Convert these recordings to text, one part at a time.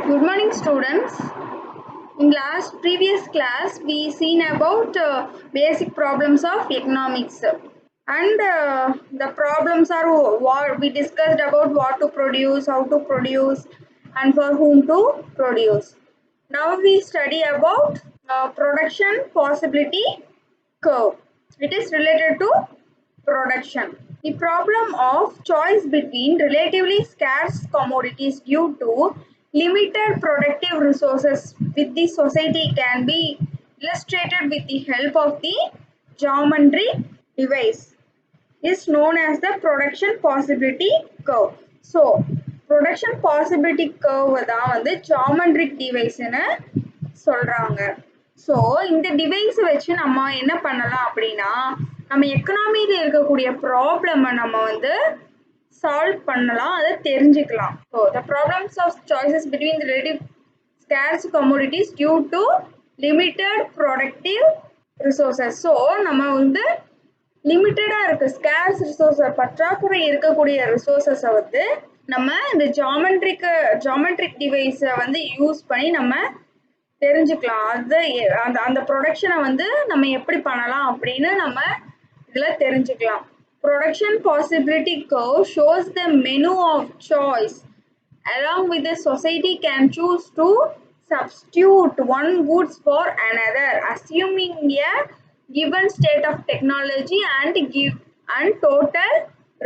Good morning, students. In previous class, we seen about basic problems of economics, and the problems are what we discussed about what to produce, how to produce, and for whom to produce. Now we study about production possibility curve. It is related to production. The problem of choice between relatively scarce commodities due to limited productive resources with the society can be illustrated with the help of the geometry device is known as the production possibility curve. So, production possibility curve தான் வந்து geometric device ன்னு சொல்றாங்க. So இந்த device வச்சு நம்ம என்ன பண்ணலாம் அப்படின்னா நம்ம எக்கனாமியில் இருக்கக்கூடிய ப்ராப்ளமை நம்ம வந்து சால்வ் பண்ணலாம், அதை தெரிஞ்சுக்கலாம். So the problems of choices between the relative scarce commodities due to limited productive resources. So நம்ம வந்து லிமிட்டடாக இருக்குது ஸ்கேர்ஸ் ரிசோர்ஸை பற்றாக்குறை இருக்கக்கூடிய ரிசோர்ஸஸை வந்து நம்ம இந்த ஜாமெட்ரிக் டிவைஸை வந்து யூஸ் பண்ணி நம்ம தெரிஞ்சுக்கலாம். அது அந்த ப்ரொடக்ஷனை வந்து நம்ம எப்படி பண்ணலாம் அப்படின்னு நம்ம இதில் தெரிஞ்சுக்கலாம். Production possibility curve shows the menu of choice along with the society can choose to substitute one goods for another assuming a given state of technology and total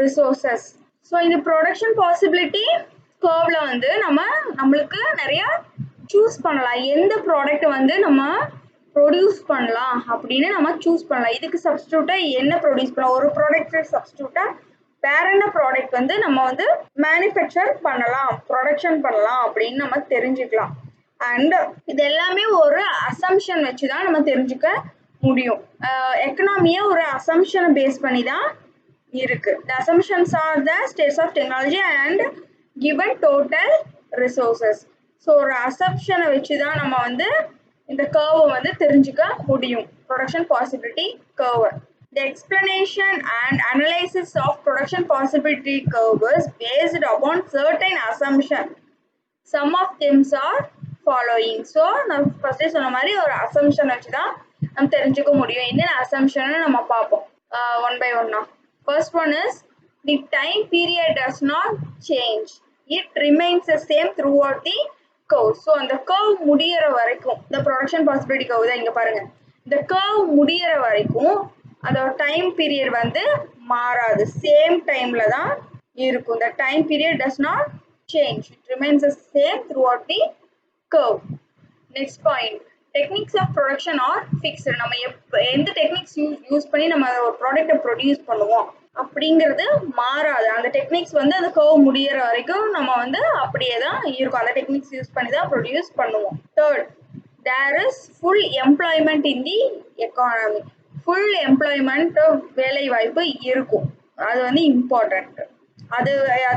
resources. So இந்த ப்ரொடக்ஷன் பாசிபிலிட்டி கர்வ்ல வந்து நம்மளுக்கு நிறைய choose பண்ணலாம், எந்த product வந்து நம்ம produce பண்ணலாம் அப்படின்னு நம்ம சூஸ் பண்ணலாம். இதுக்கு சப்ஸ்டியூட்டா என்ன ப்ரொடியூஸ் பண்ணலாம், ஒரு ப்ராடக்ட் சப்ஸ்டியூட்டா வேற என்ன ப்ராடக்ட் வந்து நம்ம வந்து மேனுஃபேக்சர் பண்ணலாம், ப்ரொடக்ஷன் பண்ணலாம் அப்படின்னு நம்ம தெரிஞ்சுக்கலாம். அண்ட் இது எல்லாமே ஒரு அசம்ஷன் வச்சு தான் நம்ம தெரிஞ்சுக்க முடியும். எக்கனாமியை ஒரு அசம்ஷனை பேஸ் பண்ணி தான் இருக்கு. The assumptions are the states of technology and given total resources. So ஒரு அசம்ஷனை வச்சு தான் நம்ம வந்து இந்த கர்வை வந்து தெரிஞ்சுக்க முடியும், ப்ரொடக்ஷன் பாசிபிலிட்டி கர்வை. The explanation and analysis of production possibility curve is based upon certain assumptions. Some of them are following. So நான் ஃபர்ஸ்டே சொன்ன மாதிரி ஒரு அசம்ஷன் வச்சு தான் நம்ம தெரிஞ்சுக்க முடியும். என்னென்ன அசம்ஷன் நம்ம பார்ப்போம் ஒன் பை ஒன்னா. First one is the time period does not change. It remains the same throughout the curve. So அந்த curve முடியற வரைக்கும் the production possibility curve தான் இங்க பாருங்க. இந்த curve முடியற வரைக்கும் அதோட டைம் பீரியட் வந்து மாறாது, சேம் டைம்ல தான் இருக்கும். The time period does not change. It remains the same throughout the curve. Next point, techniques of production are fixed. நம்ம எந்த டெக்னிக்ஸ் யூஸ் பண்ணி நம்ம ஒரு ப்ராடக்ட்டை ப்ரொடியூஸ் பண்ணுவோம் அப்படிங்கிறது மாறாது. அந்த டெக்னிக்ஸ் வந்து அந்த கர்வ் முடியற வரைக்கும் நம்ம வந்து அப்படியே தான் இருக்கும், அந்த டெக்னிக்ஸ் யூஸ் பண்ணி தான் ப்ரொடியூஸ் பண்ணுவோம். Third, there is full employment in the economy. Full employment வேலை வாய்ப்பு இருக்கும், அது வந்து இம்பார்ட்டன்ட். அது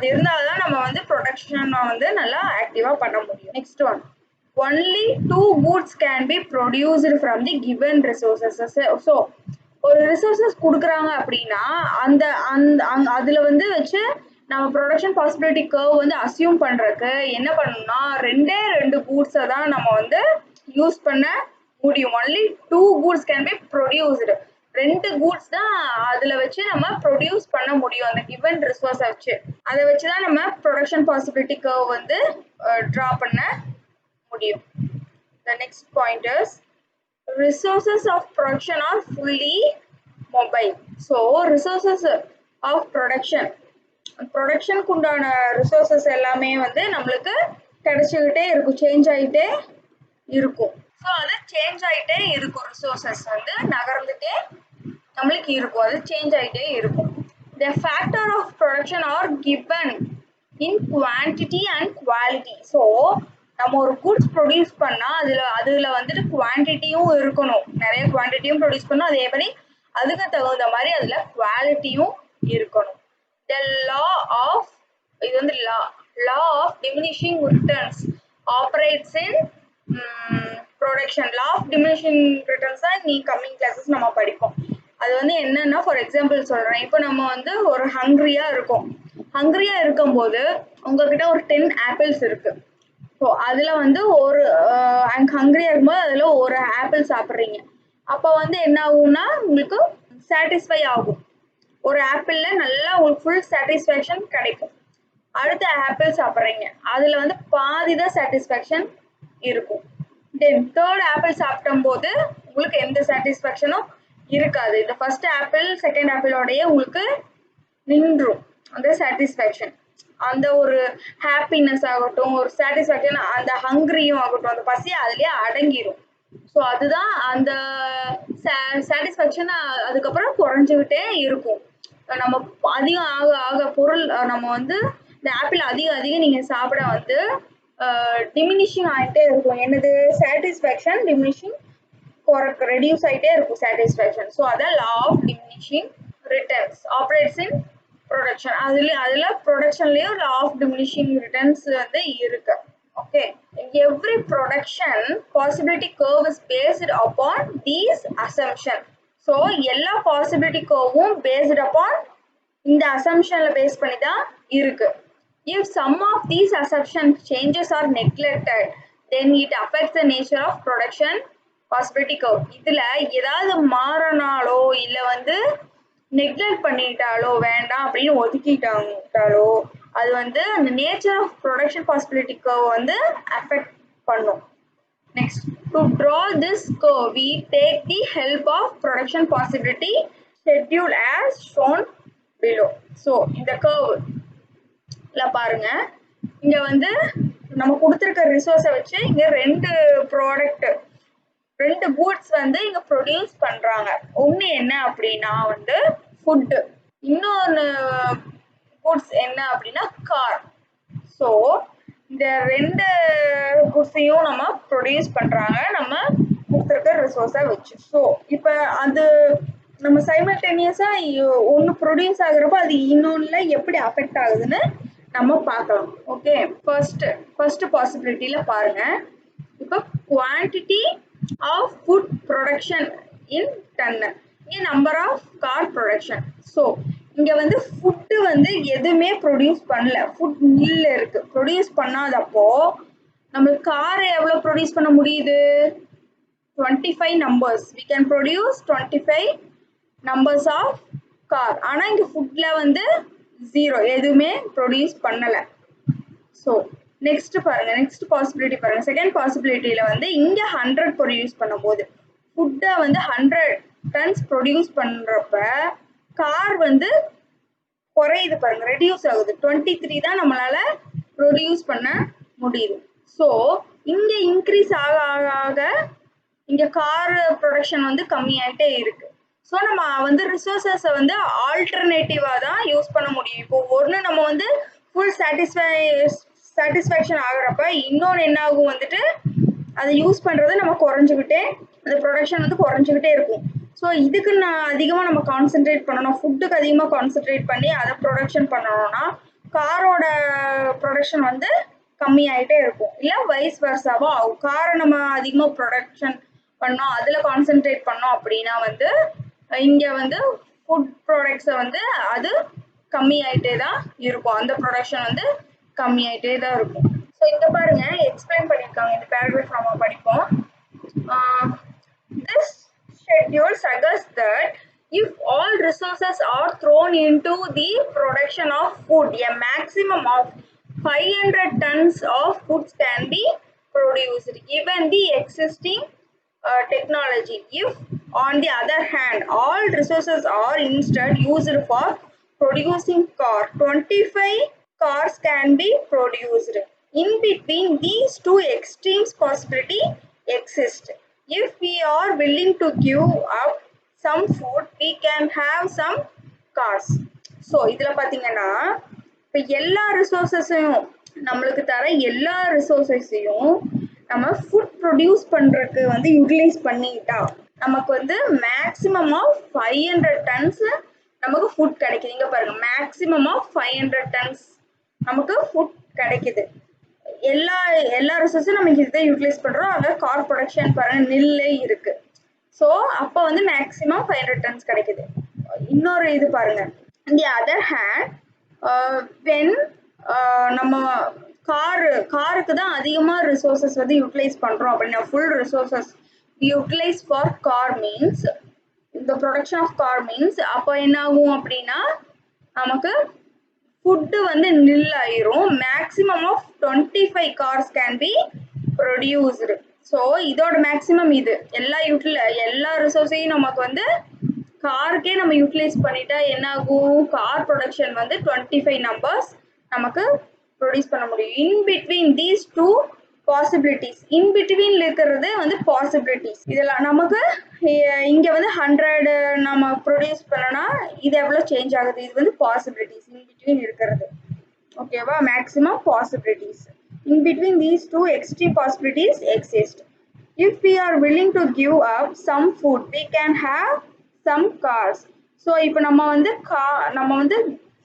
இருந்தால் தான் நம்ம வந்து ப்ரொடக்ஷனை வந்து நல்லா ஆக்டிவாக பண்ண முடியும். Next one, only two goods can be produced from the given resources. So ஒரு ரிசோர்ஸஸ் கொடுக்குறாங்க அப்படின்னா அதுல வந்து வச்சு நம்ம ப்ரொடக்ஷன் பாசிபிலிட்டி கர்வ் வந்து அசியூம் பண்றதுக்கு என்ன பண்ணணும்னா ரெண்டு கூட்ஸை தான் நம்ம வந்து யூஸ் பண்ண முடியும். Only two goods can be produced. ரெண்டு கூட்ஸ் தான் அதுல வச்சு நம்ம ப்ரொடியூஸ் பண்ண முடியும் அந்த கிவன் ரிசோர்ஸை வச்சு. அதை வச்சு தான் நம்ம ப்ரொடக்ஷன் பாசிபிலிட்டி கர்வ் வந்து ட்ரா பண்ண முடியும். The next point is resources of production are fully mobile. So resources of production குண்டான ரிசோர்சஸ் எல்லாமே வந்து நம்மளுக்கு கிடைச்சிக்கிட்டே இருக்கும், சேஞ்ச் ஆகிட்டே இருக்கும். ஸோ அது சேஞ்ச் ஆகிட்டே இருக்கும், ரிசோர்சஸ் வந்து நகர்ந்துட்டே நம்மளுக்கு இருக்கும், அது சேஞ்ச் ஆகிட்டே இருக்கும். The factor of production are given in quantity and quality. So நம்ம ஒரு குட்ஸ் ப்ரொடியூஸ் பண்ணா அதுல வந்துட்டு குவான்டிட்டியும் இருக்கணும், நிறைய குவான்டிட்டியும் ப்ரொடியூஸ் பண்ணணும், அதே மாதிரி அதுக்கு தகுந்த மாதிரி அதுல குவாலிட்டியும் இருக்கணும். The law of இது வந்து law of diminishing returns operates in production. Law of diminishing returns தான் நீ கம்மிங் கிளாஸஸ் நம்ம படிப்போம். அது வந்து என்னன்னா, ஃபார் எக்ஸாம்பிள் சொல்றேன், இப்போ நம்ம வந்து ஒரு ஹங்க்ரியா இருக்கும்போது உங்ககிட்ட ஒரு 10 ஆப்பிள்ஸ் இருக்கு, ஸோ அதில் வந்து ஒரு அண்ட் ஹங்க்ரியாக இருக்கும்போது அதில் ஒரு ஆப்பிள் சாப்பிட்றீங்க. அப்போ வந்து என்ன ஆகும்னா உங்களுக்கு சாட்டிஸ்ஃபை ஆகும். ஒரு ஆப்பிளில் நல்லா உங்களுக்கு ஃபுல் சாட்டிஸ்ஃபேக்ஷன் கிடைக்கும். அடுத்த ஆப்பிள் சாப்பிட்றீங்க, அதில் வந்து பாதி தான் சாட்டிஸ்ஃபேக்ஷன் இருக்கும். தென் தேர்ட் ஆப்பிள் சாப்பிடும் போது உங்களுக்கு எந்த சாட்டிஸ்ஃபேக்ஷனும் இருக்காது. இந்த ஃபர்ஸ்ட் ஆப்பிள் செகண்ட் ஆப்பிளோடையே உங்களுக்கு நின்றும் அந்த சாட்டிஸ்ஃபேக்ஷன், அந்த ஒரு ஹாப்பினஸ் ஆகட்டும், ஒரு சாட்டிஸ்ஃபேக்ஷன், அந்த ஹங்க்ரியும் ஆகட்டும், அந்த பசி அதுலயே அடங்கிடும். ஸோ அதுதான் அந்த சாட்டிஸ்ஃபேக்ஷன் அதுக்கப்புறம் குறைஞ்சுக்கிட்டே இருக்கும். நம்ம அதிகம் ஆக ஆக பொருள் நம்ம வந்து இந்த ஆப்பிள் அதிகம் நீங்க சாப்பிட வந்து டிமினிஷிங் ஆகிட்டே இருக்கும். என்னது சாட்டிஸ்ஃபேக்ஷன் டிமினிஷிங் ரெடியூஸ் ஆகிட்டே இருக்கும் சாட்டிஸ்ஃபேக்ஷன். ஸோ அதான் law of diminishing returns operates in production. அதுல ப்ரொடக்ஷன்லயும் லா ஆஃப் டிமினிஷிங் ரிட்டர்ன்ஸ் வந்து இருக்கு. Okay, every production possibility curve is based upon these assumption. So எல்லா பாசிபிலிட்டி கர்வும் பேஸ்ட் அப்பான் இந்த அசம்ஷன்ல பேஸ் பண்ணி தான் இருக்கு. If some of these assumption changes are neglected, then it affects the nature of production possibility curve. இதுல ஏதாவது மாறனாலோ இல்ல வந்து நெக்லெக்ட் பண்ணிட்டாலோ வேண்டாம் அப்படின்னு ஒதுக்கிட்டாலோ அது வந்து அந்த nature of production possibility curve வந்து அஃபெக்ட் பண்ணும். Next, to draw this curve we take the help of production possibility schedule as shown below. So இந்த கர்வ் பாருங்க, இங்க வந்து நம்ம கொடுத்திருக்க ரிசோர்ஸை வச்சு இங்க ரெண்டு கூட்ஸ் வந்து இங்க ப்ரொடியூஸ் பண்றாங்க. ஒண்ணு என்ன அப்படின்னா வந்து ஃபுட், இன்னொன்னு கூட்ஸ் என்ன அப்படின்னா கார். ஸோ இந்த ரெண்டு கூட்ஸையும் நம்ம ப்ரொடியூஸ் பண்றாங்க நம்ம கொடுத்திருக்க ரிசோர்ஸை வச்சு. ஸோ இப்போ அது நம்ம சைமல்டேனியஸா ஒன்று ப்ரொடியூஸ் ஆகுறப்போ அது இன்னொன்னுல எப்படி அஃபெக்ட் ஆகுதுன்னு நம்ம பார்க்கலாம். ஓகே, ஃபர்ஸ்ட் பாசிபிலிட்டியில பாருங்க, இப்போ quantity of food production in ton, இங்கே number of car production. So இங்க வந்து ஃபுட்டு வந்து எதுவுமே ப்ரொடியூஸ் பண்ணல, ஃபுட் மில்ல இருக்கு. ப்ரொடியூஸ் பண்ணாதப்போ நம்மளுக்கு காரை எவ்வளோ ப்ரொடியூஸ் பண்ண முடியுது? 25 numbers. we can produce 25 numbers of car. ஆனா இங்க ஃபுட்ல வந்து 0, எதுவுமே ப்ரொடியூஸ் பண்ணல. ஸோ நெக்ஸ்ட் பாருங்க, நெக்ஸ்ட் பாசிபிலிட்டி பாருங்க. செகண்ட் பாசிபிலிட்டியில வந்து இங்க 100 ப்ரொடியூஸ் பண்ணும் போது ஃபுட்டை வந்து 100 டன்ஸ் ப்ரொடியூஸ் பண்றப்ப கார் வந்து குறையுது பாருங்க, ரெடியூஸ் ஆகுது. 23 தான் நம்மளால ப்ரொடியூஸ் பண்ண முடியுது. ஸோ இங்க இன்க்ரீஸ் ஆக ஆக இங்க கார் ப்ரொடக்ஷன் வந்து கம்மியாயிட்டே இருக்கு. ஸோ நம்ம வந்து ரிசோர்ஸஸை வந்து ஆல்டர்னேட்டிவாக தான் யூஸ் பண்ண முடியும். இப்போ ஒன்று நம்ம வந்து ஃபுல் சாட்டிஸ்ஃபேக்ஷன் ஆகுறப்ப இன்னொன்று என்ன ஆகும் வந்துட்டு அதை யூஸ் பண்ணுறது நம்ம குறைஞ்சிக்கிட்டே, அந்த ப்ரொடக்ஷன் வந்து குறைஞ்சிக்கிட்டே இருக்கும். ஸோ இதுக்கு நான் அதிகமாக நம்ம கான்சென்ட்ரேட் பண்ணணும், ஃபுட்டுக்கு அதிகமாக கான்சென்ட்ரேட் பண்ணி அதை ப்ரொடக்ஷன் பண்ணணும்னா காரோட ப்ரொடக்ஷன் வந்து கம்மியாயிட்டே இருக்கும். இல்லை வைஸ் வர்சாவோ ஆகும். காரை நம்ம அதிகமாக ப்ரொடக்ஷன் பண்ணோம், அதில் கான்சென்ட்ரேட் பண்ணோம் அப்படின்னா வந்து இங்க வந்து ஃபுட் ப்ராடக்ட்ஸை வந்து அது கம்மியாயிட்டே தான் இருக்கும், அந்த ப்ரொடக்ஷன் வந்து கம்மியாயிட்டே தான் இருக்கும். ஸோ இங்க பாருங்க எக்ஸ்பிளைன் பண்ணியிருக்காங்க, இந்த பேராகிராஃப் நம்ம படிப்போம். This schedule suggests that if all resources are thrown into the production of food, a maximum of 500 tons of foods can be produced given the existing technology. If on the other hand all resources are instead used for producing car, 25 cars can be produced. In between these two extremes possibility exists. If we are willing to give up some food, we can have some cars. So இதுல பாத்தீங்கன்னா இப்போ எல்லா ரிசோர்ஸஸையும் நம்மளுக்கு தர எல்லா ரிசோர்ஸஸையும் நம்ம food produce பண்றதுக்கு வந்து யூட்டிலைஸ் பண்ணிட்டா நமக்கு வந்து மேக்ஸிமம் ஆஃப் 500 டன்ஸ் நமக்கு ஃபுட் கிடைக்குது. இங்க பாருங்க, மேக்ஸிமம் ஆஃப் 500 டன்ஸ் நமக்கு ஃபுட் கிடைக்குது. எல்லா ரிசோர்ஸும் நம்ம இதை யூட்டிலைஸ் பண்றோம். அங்க கார் ப்ரொடக்ஷன் பாருங்க நில்லே இருக்கு. ஸோ அப்போ வந்து மேக்ஸிமம் 500 டன்ஸ் கிடைக்குது. இன்னொரு இது பாருங்க, தி அதர் ஹேண்ட் வென் நம்ம காருக்கு தான் அதிகமா ரிசோர்சஸ் வந்து யூட்டிலைஸ் பண்றோம் அப்படின்னா full resources utilize for car means the production of car means அப்போ என்ன ஆகும் அப்படின்னா நமக்கு ஃபுட் வந்து நில் ஆயிரும். Maximum of 25 cars can be produced. So இதோட மேக்ஸிமம் இது எல்லா ரிசோர்ஸையும் நமக்கு வந்து காருக்கே நம்ம யூட்டிலைஸ் பண்ணிட்டா என்ன ஆகும், கார் ப்ரொடக்ஷன் வந்து 25 நம்பர்ஸ் நமக்கு ப்ரொடியூஸ் பண்ண முடியும். In between these two possibilities, in பிட்வீன்ல இருக்கிறது வந்து பாசிபிலிட்டிஸ். இதெல்லாம் நமக்கு இங்க வந்து 100 நம்ம ப்ரொடியூஸ் பண்ணனா இது எவ்வளவு சேஞ்ச் ஆகுது, இது வந்து பாசிபிலிட்டிஸ் இன் பிட்வீன் இருக்கிறது. ஓகேவா, maximum possibilities. In between these two extreme possibilities exist. If we are willing to give up some food, we can have some cars. So இப்போ நம்ம வந்து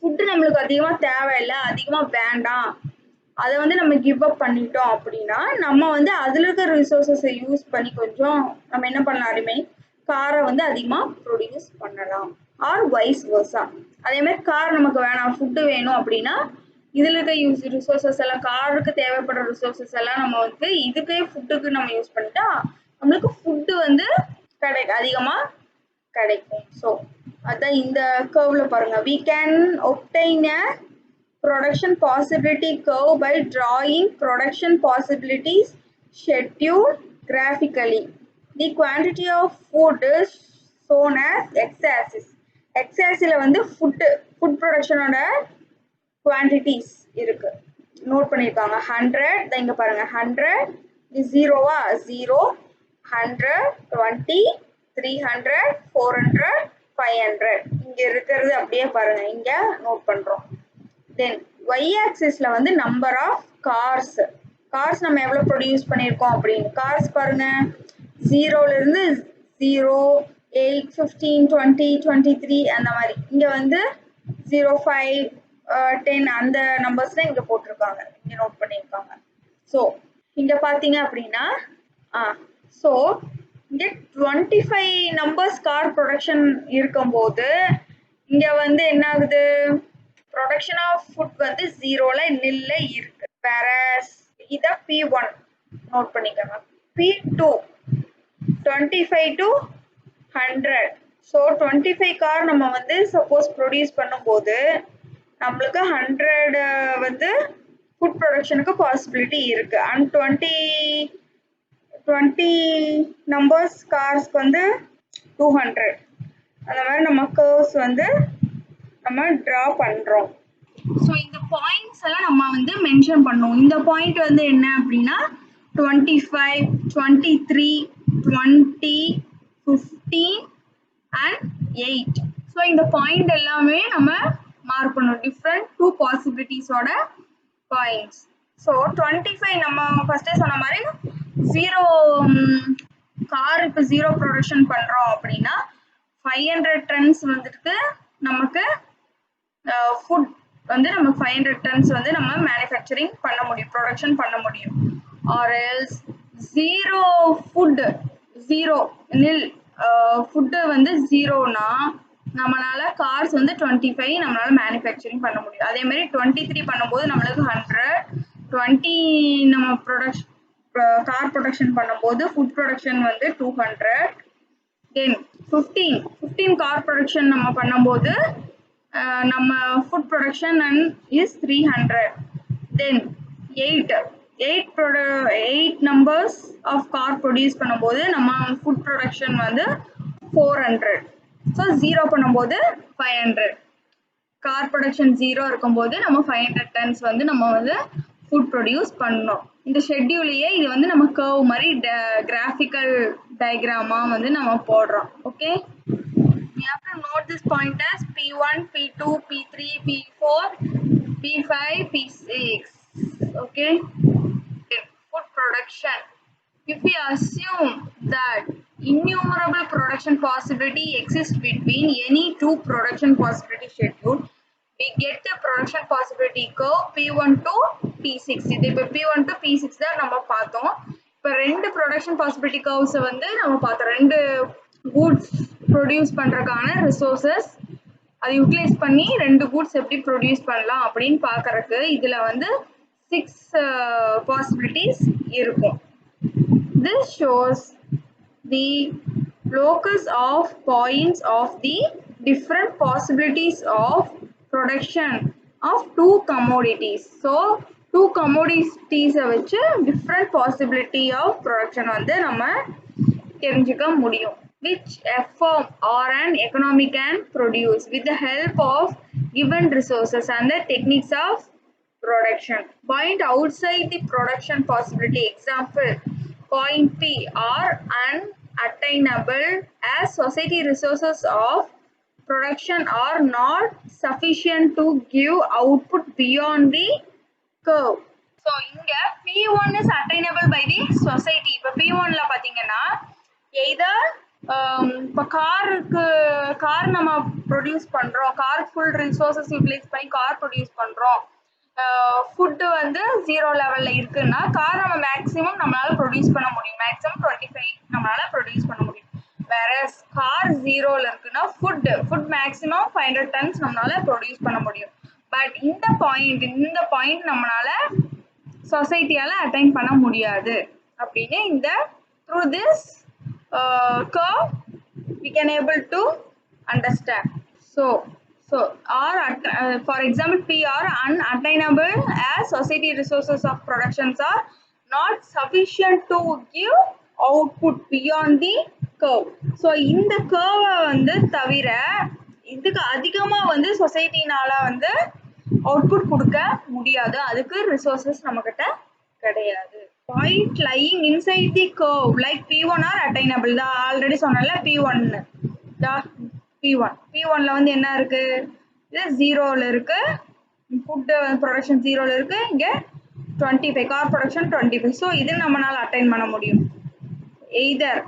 ஃபுட் நம்மளுக்கு அதிகமா தேவையில்லை, அதிகமா வேண்டாம், அதை வந்து நம்ம கிவ் அப் பண்ணிட்டோம் அப்படின்னா நம்ம வந்து அதுல இருக்கிற ரிசோர்ஸஸை யூஸ் பண்ணி கொஞ்சம் நம்ம என்ன பண்ணலாம், காரை வந்து அதிகமா ப்ரொடியூஸ் பண்ணலாம். Or vice versa. அதே மாதிரி கார் நமக்கு வேணாம், ஃபுட்டு வேணும் அப்படின்னா இதுல இருக்க ரிசோர்சஸ் எல்லாம், காருக்கு தேவைப்படுற ரிசோர்சஸ் எல்லாம் நம்ம வந்து இதுக்கே ஃபுட்டுக்கு நம்ம யூஸ் பண்ணிட்டா நம்மளுக்கு ஃபுட்டு வந்து அதிகமா கிடைக்கும். ஸோ அதான் இந்த கர்வ்ல பாருங்க, we can obtain a production possibility curve by drawing production possibilities schedule graphically. The quantity of food is shown as x-axis. x-axis வந்து food production ஓட குவான்டிட்டிஸ் இருக்கு, நோட் பண்ணிருக்காங்க. 100 இங்க பாருங்க, 100 ஜீரோவா, 0, 100, 20, 300, 400, 500 இங்க இருக்கிறது அப்படியே பாருங்க, இங்க நோட் பண்றோம். தென் y ஆக்சிஸ்ல வந்து நம்பர் ஆஃப் கார்ஸ் நம்ம எவ்வளவு ப்ரொடியூஸ் பண்ணிருக்கோம் அப்படின்னு. கார்ஸ் பாருங்க, 0ல இருந்து 0, 8, 15, 20, 23 அந்த மாதிரி. இங்க வந்து 0, 5, 10 அந்த நம்பர்ஸ்ல இங்க போட்டிருக்காங்க, இங்க நோட் பண்ணிருக்காங்க. ஸோ இங்க பாத்தீங்க அப்படின்னா ஸோ இங்க 25 நம்பர்ஸ் கார் ப்ரொடக்ஷன் இருக்கும்போது இங்க வந்து என்ன ஆகுது, ப்ரொடக்ஷன் ஆஃப் ஃபுட் வந்து 0ல நில்ல இருக்கு. வேற இத P1 நோட் பண்ணிக்கோங்க. P2 25 to 100. ஸோ 25 கார் நம்ம வந்து சப்போஸ் ப்ரொடியூஸ் பண்ணும்போது நம்மளுக்கு 100 வந்து ஃபுட் ப்ரொடக்ஷனுக்கு பாசிபிலிட்டி இருக்கு. அண்ட் 20 நம்பர்ஸ் கார்ஸ்க்கு வந்து 200. அந்த மாதிரி நம்ம கர்வ்ஸ் வந்து நம்ம டிரா பண்றோம். ஸோ இந்த பாயிண்ட்ஸ் எல்லாம் நம்ம வந்து மென்ஷன் பண்ணோம். இந்த பாயிண்ட் வந்து என்ன அப்படின்னா 25, 23, 20, 15 and 8. ஸோ இந்த பாயிண்ட் எல்லாமே நம்ம மார்க் பண்ணணும், டிஃப்ரெண்ட் டூ பாசிபிலிட்டிஸோட பாயிண்ட்ஸ். ஸோ 25 நம்ம ஃபர்ஸ்டே சொன்ன மாதிரி 0 கார் இப்போ 0 ப்ரொடக்ஷன் பண்றோம் அப்படின்னா 500 டன்ஸ் வந்துட்டு நமக்கு ஃபுட் வந்து நம்ம 500 டன்ஸ் வந்து நம்ம மேனுஃபேக்சரிங் பண்ண முடியும், ப்ரொடக்ஷன் பண்ண முடியும். ஆர் எல்ஸ் 0 ஃபுட், 0 நில் ஃபுட்டு வந்து 0னா நம்மளால கார்ஸ் வந்து 25 நம்மளால மேனுஃபேக்சரிங் பண்ண முடியும். அதே மாதிரி 23 பண்ணும்போது நம்மளுக்கு 100, 20 நம்ம கார் ப்ரொடக்ஷன் பண்ணும்போது ஃபுட் ப்ரொடக்ஷன் வந்து 200. தென் 15 கார் ப்ரொடக்ஷன் நம்ம பண்ணும்போது நம்ம food production is 300. Then 8 numbers of car produce பண்ணும்போது நம்ம ஃபுட் ப்ரொடக்ஷன் வந்து 400. ஸோ 0 பண்ணும்போது 500. கார் ப்ரொடக்ஷன் 0 இருக்கும்போது நம்ம 500 டன்ஸ் வந்து நம்ம வந்து ஃபுட் ப்ரொடியூஸ் பண்ணோம். இந்த ஷெட்யூலையே இது வந்து நம்ம கர்வ் மாதிரி கிராஃபிக்கல் டயக்ராமா வந்து நம்ம போடுறோம். Okay, you have to note this point as P1, P2, P3, P4, P5, P6. Okay, food production. If we assume that innumerable production possibility exists between any two production possibility schedule, we get the production possibility curve P1 to P6. இது இப்போ P1 to P6 தான் நம்ம பார்த்தோம். இப்போ ரெண்டு production possibility curves வந்து நம்ம பார்த்தோம். ரெண்டு goods produce பண்றதுக்கான resources அதை யூட்டிலைஸ் பண்ணி ரெண்டு goods எப்படி produce பண்ணலாம் அப்படின்னு பார்க்கறதுக்கு இதுல வந்து 6 possibilities இருக்கும். This shows the locus of points of the different possibilities of production of two commodities. So two commodities வச்சு different possibility of production வந்து நம்ம தெரிஞ்சுக்க முடியும். Which a firm or an economy can produce with the help of given resources and the techniques of production. Point outside the production possibility. Example, point P are unattainable as society resources of production are not sufficient to give output beyond the curve. So இங்க P1 is attainable by the society. இப்போ P1 ல பாத்தீங்கன்னா either இப்போ car நம்ம produce பண்றோம், car full resources utilise பண்ணி car produce பண்றோம், food வந்து 0 லெவல்ல இருக்குன்னா கார் நம்ம மேக்ஸிமம் நம்மளால ப்ரொடியூஸ் பண்ண முடியும், மேக்ஸிமம் 25 நம்மளால ப்ரொடியூஸ் பண்ண முடியும். வேற கார் 0ல இருக்குன்னா ஃபுட் மேக்ஸிமம் 500 டன்ஸ் நம்மளால ப்ரொடியூஸ் பண்ண முடியும். பட் இந்த பாயிண்ட் நம்மளால சொசைட்டியால அட்டைன் பண்ண முடியாது அப்படின்னு இந்த through this curve we can able to understand. So for example P are unattainable as society resources of productions are not sufficient to give output beyond the curve. So இந்த curve வந்து தவிர இதுக்கு அதிகமா வந்து சொசைட்டினால வந்து அவுட்புட் கொடுக்க முடியாது, அதுக்கு ரிசோர்சஸ் நம்மகிட்ட கிடையாது. Point lying inside the curve like P1 are attainable. தான் ஆல்ரெடி சொன்னல P1 P1ல வந்து என்ன இருக்கு, இது 0ல இருக்கு, ஃபுட் ப்ரொடக்ஷன் 0ல இருக்கு, இங்க 25 கார் ப்ரொடக்ஷன் 25. ஸோ இது நம்மளால அட்டைன் பண்ண முடியும். எய்தர்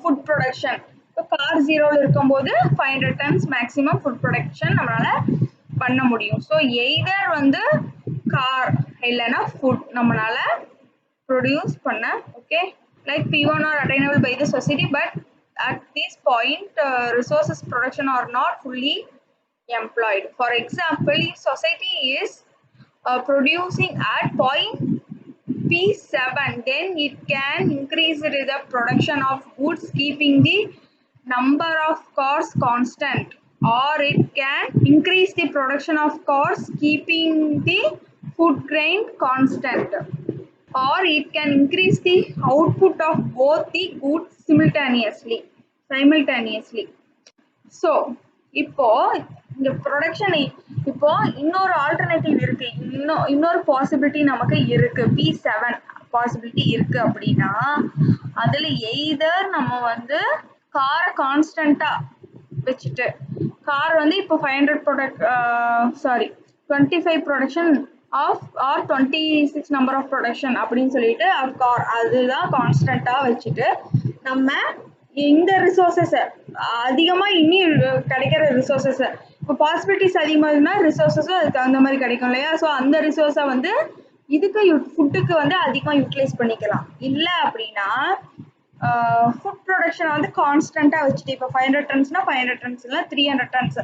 ஃபுட் ப்ரொடக்ஷன் இப்போ கார் 0ல இருக்கும்போது 500 டன்ஸ் மேக்ஸிமம் ஃபுட் ப்ரொடக்ஷன் நம்மளால பண்ண முடியும். ஸோ எய்தர் வந்து கார் இல்லைன்னா ஃபுட் நம்மளால ப்ரொடியூஸ் பண்ண. Okay, like P1 are attainable by the society but at this point resources production are not fully employed. For example, if society is producing at point P7, then it can increase the production of goods keeping the number of cars constant, or it can increase the production of cars keeping the food grain constant, or it can increase the output of both the goods simultaneously. So இப்போ இந்த production இப்போ இன்னொரு alternative இருக்கு, இன்னொரு possibility நமக்கு இருக்கு, P7 possibility இருக்கு அப்படின்னா அதுல எய்தர் நம்ம வந்து காரை கான்ஸ்டன்டா வச்சுட்டு கார் வந்து இப்போ 25 production of or 26 number of production அப்படின்னு சொல்லிட்டு கார் அதுதான் கான்ஸ்டன்டா வச்சுட்டு நம்ம இந்த ரிசோர்சஸ் அதிகமா இனி கிடைக்கிற ரிசோர்சஸ் இப்போ பாசிபிலிட்டிஸ் அதிகமா இருந்தா ரிசோர்சஸும் அதுக்கு தகுந்த மாதிரி கிடைக்கும் இல்லையா. ஸோ அந்த ரிசோர்ஸை வந்து இதுக்கு ஃபுட்டுக்கு வந்து அதிகமா யூட்டிலைஸ் பண்ணிக்கலாம். இல்லை அப்படின்னா ஃபுட் ப்ரொடக்ஷன் வந்து கான்ஸ்டன்டா வச்சுட்டு இப்போ 500 டன்ஸ்னா 500 டன்ஸ் இல்லை 300 டன்ஸ்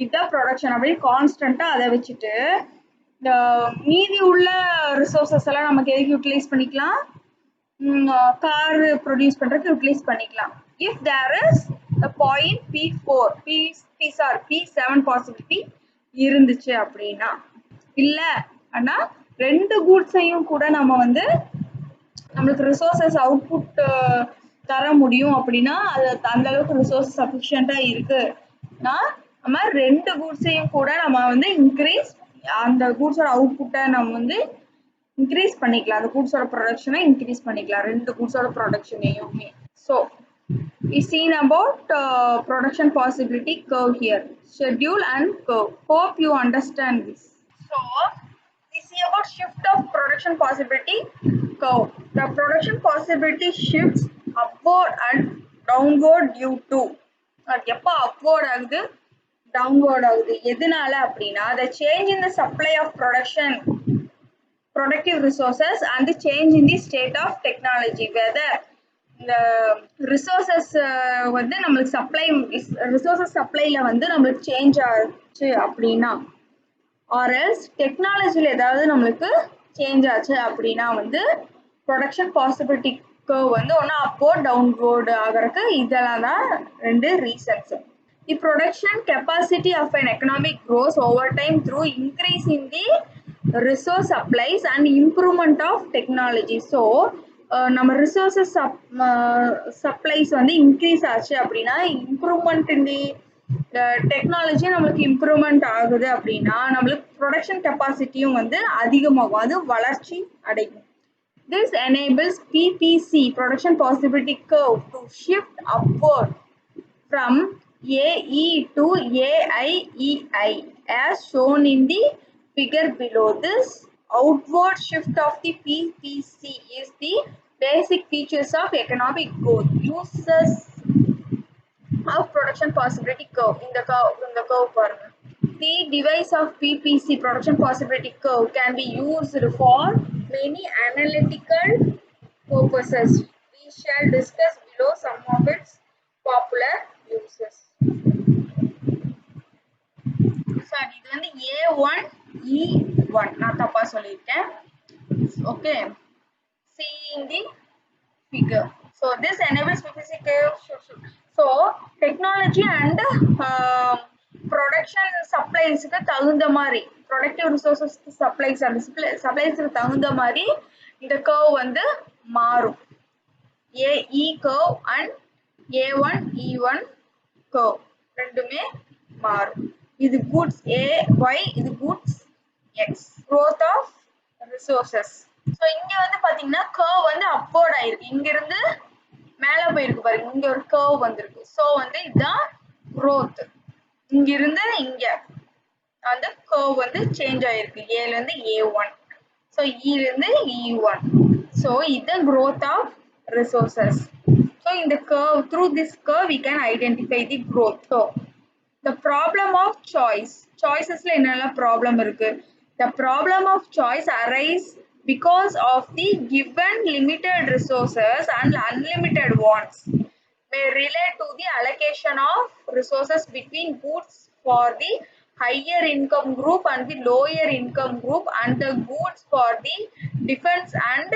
இதுதான் ப்ரொடக்ஷன் அப்படின்னு கான்ஸ்டன்டா அதை வச்சுட்டு மீதி உள்ள ரிசோர்சஸ் எல்லாம் நமக்கு எதுக்கு யூட்டிலைஸ் பண்ணிக்கலாம், கார் ப்ரொடியூஸ் பண்றதுக்கு யூட்டிலைஸ் பண்ணிக்கலாம். If there is a point P7 possibility இருந்துச்சு அப்படின்னா, இல்ல ஆனா ரெண்டு கூட்ஸையும் கூட நம்ம வந்து நம்மளுக்கு ரிசோர்சஸ் அவுட்புட் தர முடியும் அப்படின்னா அது அந்த அளவுக்கு ரிசோர்ஸ் சஃபிஷியண்டா இருக்குன்னா நம்ம ரெண்டு கூட்ஸையும் கூட நம்ம வந்து இன்க்ரீஸ் அந்த கூட்ஸோட அவுட்புட்டை நம்ம வந்து இன்க்ரீஸ் பண்ணிக்கலாம், அந்த கூட்ஸோட ப்ரொடக்ஷனை இன்க்ரீஸ் பண்ணிக்கலாம், ரெண்டு கூட்ஸோட ப்ரொடக்ஷனையுமே. So we seen about production possibility curve here, schedule and curve. Hope you understand this. So we see about shift of production possibility curve. The production possibility shifts upward and downward due to எப்போ upward ஆகுது downward ஆகுது எதனால அப்படின்னா the change in the supply of productive resources and the change in the state of technology. Whether இந்த resources வந்து நம்மளுக்கு resources சப்ளைல வந்து நம்மளுக்கு சேஞ்ச் ஆச்சு அப்படின்னா, or else technology ஏதாவது நம்மளுக்கு சேஞ்ச் ஆச்சு அப்படின்னா வந்து ப்ரொடக்ஷன் பாசிபிலிட்டி கர்வ் வந்து ஒன்று அப்போர்ட் டவுன்வோர்டு ஆகிறதுக்கு இதெல்லாம் தான் ரெண்டு reasons. The production capacity of an economic grows over time through increase in the resource supplies and improvement of technology. So நம்ம ரிசோர்ஸஸ் சப்ளைஸ் வந்து இன்க்ரீஸ் ஆச்சு அப்படின்னா இம்ப்ரூவ்மெண்ட் இன் தி டெக்னாலஜி நம்மளுக்கு இம்ப்ரூவ்மெண்ட் ஆகுது அப்படின்னா நம்மளுக்கு ப்ரொடக்ஷன் கெப்பாசிட்டியும் வந்து அதிகமாகும், அது வளர்ச்சி அடையும். This enables PPC production possibility curve to shift upward from AE to AIEI as shown in the figure below. This outward shift of the PPC is the basic features of economic growth. Uses of production possibility curve in the curve பாருங்க. The device of PPC production possibility curve can be used for many analytical purposes. We shall discuss below some of its popular uses. Sorry, இது வந்து A1 E1 நான் தப்பா சொல்லிட்டேன். Okay, see in the figure. So this enables PPC curve. So technology and production supplies க்கு தகுந்த மாதிரி productive resources supplies and supplies க்கு தகுந்த மாதிரி இந்த curve வந்து மாறும். AE curve and A1 E1 curve ரெண்டுமே மாறும். இது goods A Y, இது goods X. Growth of resources. So இங்க வந்து பாத்தீங்கன்னா curve வந்து upward ஆயிருக்கு, இங்க இருந்து மேல போயிருக்கு பாருங்க, இங்க ஒரு curve வந்திருக்கு. So வந்து இதுதான் growth, இங்க இருந்து இங்க அந்த curve வந்து சேஞ்ச் ஆயிருக்கு, A ல இருந்து A1, so E ல இருந்து E1. so இது growth of resources. so in the curve, through this curve we can identify the growth. So the problem of choices ல என்னெல்லாம் problem இருக்கு? The problem of choice arise because of the given limited resources and unlimited wants may relate to the allocation of resources between goods for the higher income group and the lower income group and the goods for the defense and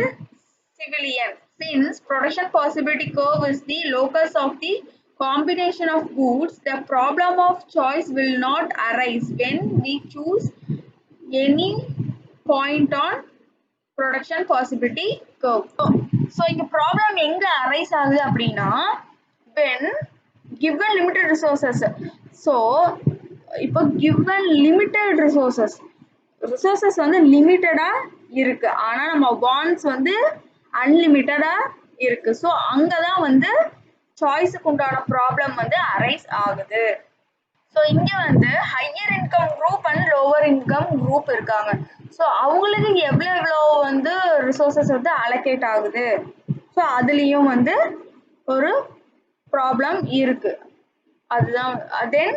civilian. Since production possibility curve is the locus of the combination of goods, the problem of choice will not arise when we choose any point on production possibility curve. So இந்த problem எங்க arise ஆகுது அப்படின்னா when given limited resources. so இப்போ given limited resources வந்து லிமிட்டடா இருக்கு, ஆனா நம்ம wants வந்து அன்லிமிட்டடா இருக்கு. so அங்கதான் வந்து சாய்ஸ்க்கு உண்டான ப்ராப்ளம் வந்து அரைஸ் ஆகுது. ஸோ இங்க வந்து higher income group and lower income group இருக்காங்க. ஸோ அவங்களுக்கு எவ்வளோ வந்து ரிசோர்சஸ் வந்து அலோகேட் ஆகுது, ஸோ அதுலேயும் வந்து ஒரு ப்ராப்ளம் இருக்கு. அதுதான் then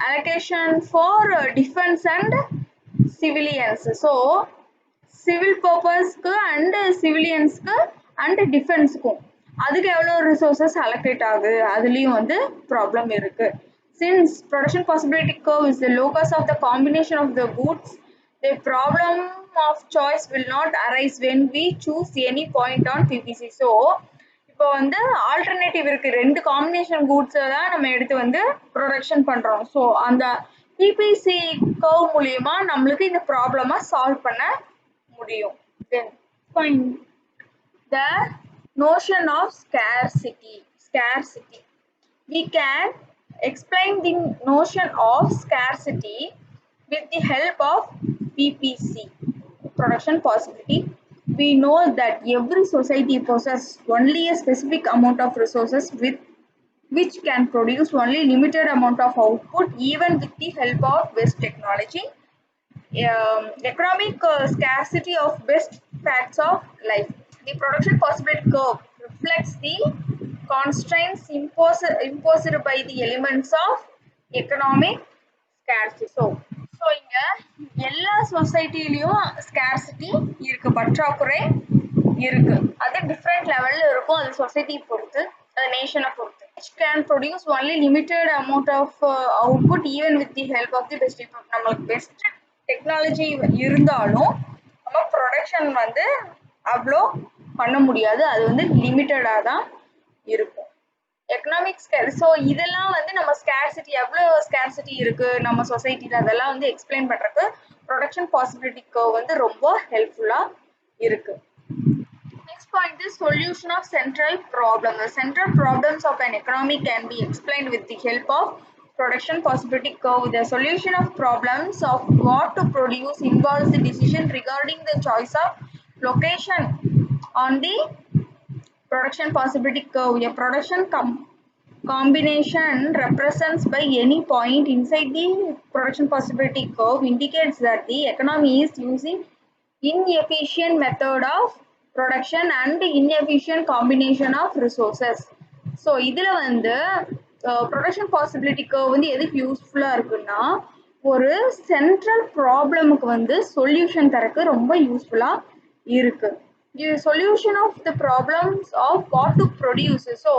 allocation for defence and civilians. So civil பர்பஸ்க்கு அண்ட் சிவிலியன்ஸ்க்கு அண்ட் டிஃபென்ஸுக்கும் அதுக்கு எவ்வளோ ரிசோர்சஸ் அலோகேட் ஆகுது, அதுலேயும் வந்து ப்ராப்ளம் இருக்கு. Since production possibility curve is the locus of the combination of the goods, the problem of choice will not arise when we choose any point on PPC. So இப்போ வந்து alternative இருக்கு, ரெண்டு combination கூட்ஸை தான் நம்ம எடுத்து வந்து production பண்றோம். So அந்த பிபிசி கர்வ் மூலியமா நம்மளுக்கு இந்த ப்ராப்ளமா சால்வ் பண்ண முடியும். Then find the notion of scarcity. We can explain the notion of scarcity with the help of PPC, production possibility. We know that every society possesses only a specific amount of resources with which can produce only limited amount of output even with the help of best technology. Economic scarcity of best facts of life. The production possibility curve reflects the constraints imposed by the elements of economic scarcity. So இங்க எல்லா சொசைட்டிலயும் scarcity இருக்கு, பற்றாக்குறை இருக்கு. அது different லெவல்ல இருக்கும், அது society பொறுத்து, அது நேஷனை பொறுத்து. Which can produce only limited amount of output even with the help of the best. நம்மளுக்கு பெஸ்ட் டெக்னாலஜி இருந்தாலும் நம்ம ப்ரொடக்ஷன் வந்து அவ்வளோ பண்ண முடியாது. அது வந்து லிமிட்டடாக தான் இருக்கும். எக்கனாமிக்ஸ் ஸோ இதெல்லாம் வந்து நம்ம ஸ்கேர்சிட்டி எவ்வளோ ஸ்கேர்சிட்டி இருக்கு நம்ம சொசைட்டியில் அதெல்லாம் வந்து எக்ஸ்பிளைன் பண்ணுறதுக்கு ப்ரொடக்ஷன் பாசிபிலிட்டி கர்வ் வந்து ரொம்ப ஹெல்ப்ஃபுல்லாக இருக்கு. Next point is solution of central problem. The central problems of an economy can be explained with the help of production possibility curve. The solution of problems of what to produce involves the decision regarding the choice of location on the production possibility curve. A production combination represents by any point inside the production possibility curve indicates that the economy is using inefficient method of production and inefficient combination of resources. So இதுல வந்து production possibility curve வந்து எதுக்கு யூஸ்ஃபுல்லா இருக்குன்னா ஒரு central ப்ராப்ளமுக்கு வந்து solution தரக்கு ரொம்ப யூஸ்ஃபுல்லா இருக்கு. Solution of the problems of what to produce. So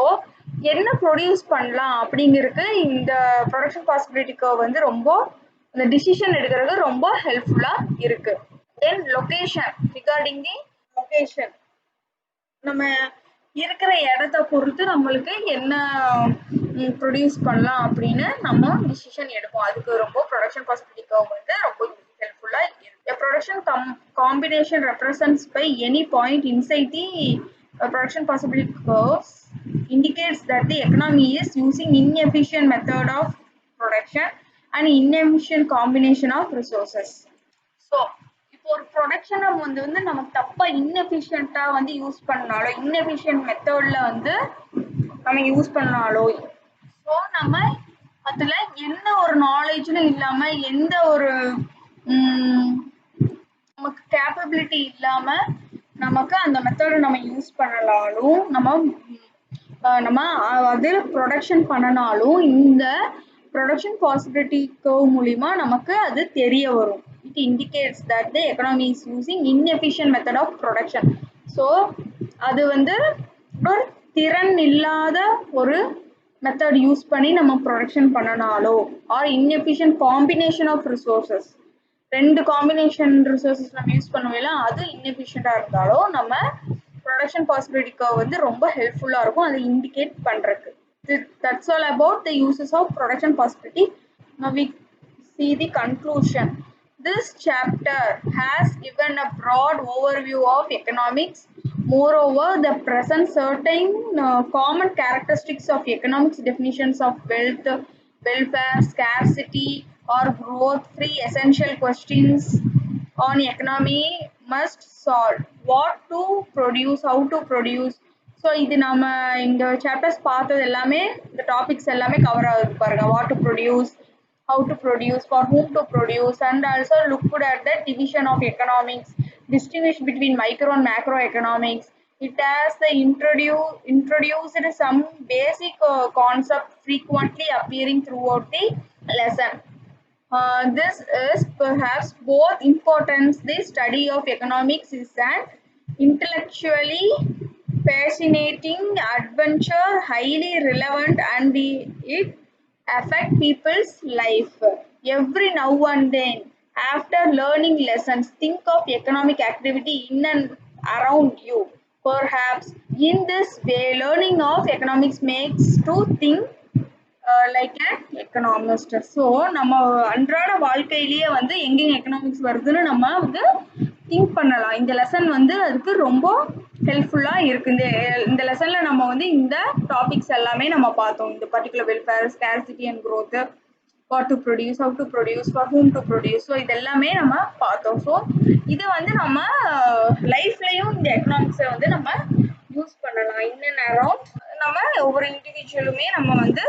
என்ன ப்ரொடியூஸ் பண்ணலாம் அப்படிங்கிறதுக்கு இந்த ப்ரொடக்ஷன் பாசிபிலிட்டி கர்வ் வந்து ரொம்ப இந்த டிசிஷன் எடுக்கிறது ரொம்ப ஹெல்ப்ஃபுல்லா இருக்கு. Then location, regarding the location, நம்ம இருக்கிற இடத்த பொறுத்து நம்மளுக்கு என்ன ப்ரொடியூஸ் பண்ணலாம் அப்படின்னு நம்ம டிசிஷன் எடுப்போம். அதுக்கு ரொம்ப ப்ரொடக்ஷன் பாசிபிலிட்டி கர்வ் வந்து ரொம்ப ஹெல்ப்ஃபுல்லா இருக்கு. A production combination represents by any point inside the production possibility curves indicates that the economy is using inefficient method of production and inefficient combination of resources. So ஒரு ப்ரொடக்ஷனை வந்து நம்ம தப்பா இன்எஃபிஷியண்டா வந்து use பண்ணாலோ இன்எஃபிஷியன்ட் மெத்தட்ல வந்து நம்ம யூஸ் பண்ணாலோ ஸோ நம்ம அதுல எந்த ஒரு நாலேஜும் இல்லாம எந்த ஒரு நமக்கு கேப்பபிலிட்டி இல்லாம நமக்கு அந்த மெத்தடை நம்ம யூஸ் பண்ணலாலும் நம்ம அது ப்ரொடக்ஷன் பண்ணனாலும் இந்த ப்ரொடக்ஷன் பாசிபிலிட்டி கர்வ் மூலிமா நமக்கு அது தெரிய வரும். It indicates that the economy is using inefficient method of production. So அது வந்து ஒரு திறன் இல்லாத ஒரு மெத்தட் யூஸ் பண்ணி நம்ம ப்ரொடக்ஷன் பண்ணனாலோ or inefficient combination of resources, ரெண்டு காம்பினேஷன் ரிசோர்ஸஸ் நம்ம யூஸ் பண்ணுவோம்ல அது inefficient இருந்தாலோ நம்ம ப்ரொடக்ஷன் பாசிபிலிட்டி கர்வ் வந்து ரொம்ப ஹெல்ப்ஃபுல்லா இருக்கும் அதை இண்டிகேட் பண்றதுக்கு. That's all about the uses of production possibility. Now we see the conclusion. This chapter has given a broad overview of economics. Moreover, the present certain common characteristics of economics definitions of wealth, welfare, scarcity, or growth. Three essential questions on economy must solve. What to produce, how to produce. So இது நம்ம இந்த chapters பார்த்தது எல்லாமே இந்த topics எல்லாமே cover ஆகுது பாருங்க. What to produce, how to produce, for whom to produce, and also looked at the division of economics, distinguish between micro and macro economics. It has the introduced some basic concept frequently appearing throughout the lesson. This is perhaps both important. The study of economics is an intellectually fascinating adventure, highly relevant, and it affect people's life. Every now and then, after learning lessons, think of economic activity in and around you. Perhaps in this way, learning of economics makes to think like an economist. So நம்ம அன்றாட வாழ்க்கையிலேயே வந்து எங்கெங்க economics வருதுன்னு நம்ம வந்து think பண்ணலாம். இந்த லெசன் வந்து அதுக்கு ரொம்ப ஹெல்ப்ஃபுல்லாக இருக்கு. இந்த லெசன்ல நம்ம வந்து இந்த டாபிக்ஸ் எல்லாமே நம்ம பார்த்தோம். இந்த particular welfare, scarcity and growth, what to produce, how to produce, for whom to produce. So இது எல்லாமே நம்ம பார்த்தோம். ஸோ இது வந்து நம்ம லைஃப்லையும் இந்த எக்கனாமிக்ஸை வந்து நம்ம யூஸ் பண்ணலாம். இன் அண்ட் அரௌண்ட் நம்ம ஒவ்வொரு இண்டிவிஜுவலுமே நம்ம வந்து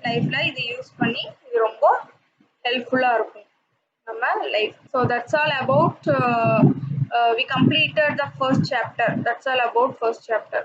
லைஃப்ல இது யூஸ் பண்ணி இது ரொம்ப ஹெல்ப்ஃபுல்லா இருக்கும் நம்ம life. So that's all about we completed the first chapter. That's all about first chapter.